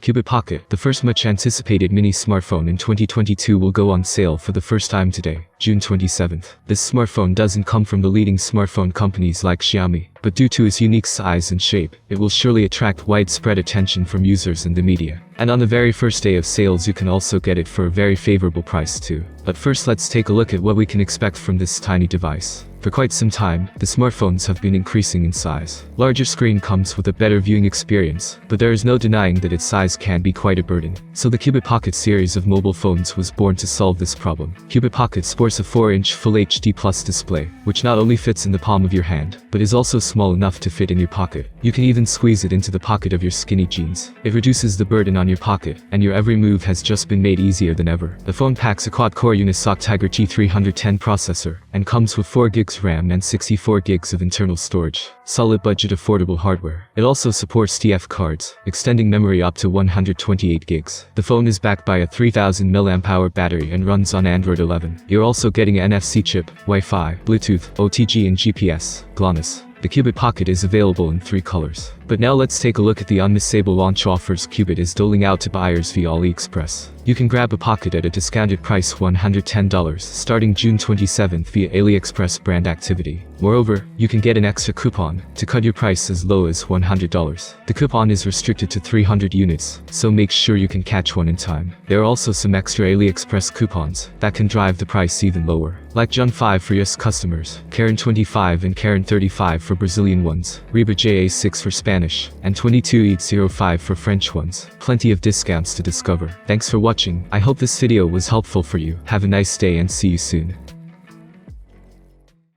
Cubot Pocket, the first much anticipated mini smartphone in 2022, will go on sale for the first time today, June 27th. This smartphone doesn't come from the leading smartphone companies like Xiaomi, but due to its unique size and shape, it will surely attract widespread attention from users and the media. And on the very first day of sales, you can also get it for a very favorable price too. But first, let's take a look at what we can expect from this tiny device. For quite some time, the smartphones have been increasing in size. Larger screen comes with a better viewing experience, but there is no denying that its size can be quite a burden. So the Cubot Pocket series of mobile phones was born to solve this problem. Cubot Pocket sports a 4-inch Full HD Plus display, which not only fits in the palm of your hand, but is also small enough to fit in your pocket. You can even squeeze it into the pocket of your skinny jeans. It reduces the burden on your pocket, and your every move has just been made easier than ever. The phone packs a quad-core Unisoc Tiger T310 processor, and comes with 4 GB RAM and 64 GB of internal storage. Solid budget affordable hardware. It also supports TF cards, extending memory up to 128 GB. The phone is backed by a 3000 mAh battery and runs on Android 11. You're also getting an NFC chip, Wi-Fi, Bluetooth, OTG and GPS, GLONASS. The Cubot Pocket is available in 3 colors. But now let's take a look at the unmissable launch offers Cubot is doling out to buyers via Aliexpress. You can grab a Pocket at a discounted price $110 starting June 27th via Aliexpress brand activity. Moreover, you can get an extra coupon to cut your price as low as $100. The coupon is restricted to 300 units, so make sure you can catch one in time. There are also some extra Aliexpress coupons that can drive the price even lower, like John 5 for US customers, Karen 25 and Karen 35 for Brazilian ones, Reba JA6 for Spanish, and 22 for French ones. Plenty of discounts to discover. Thanks for watching. I hope this video was helpful for you. Have a nice day and see you soon.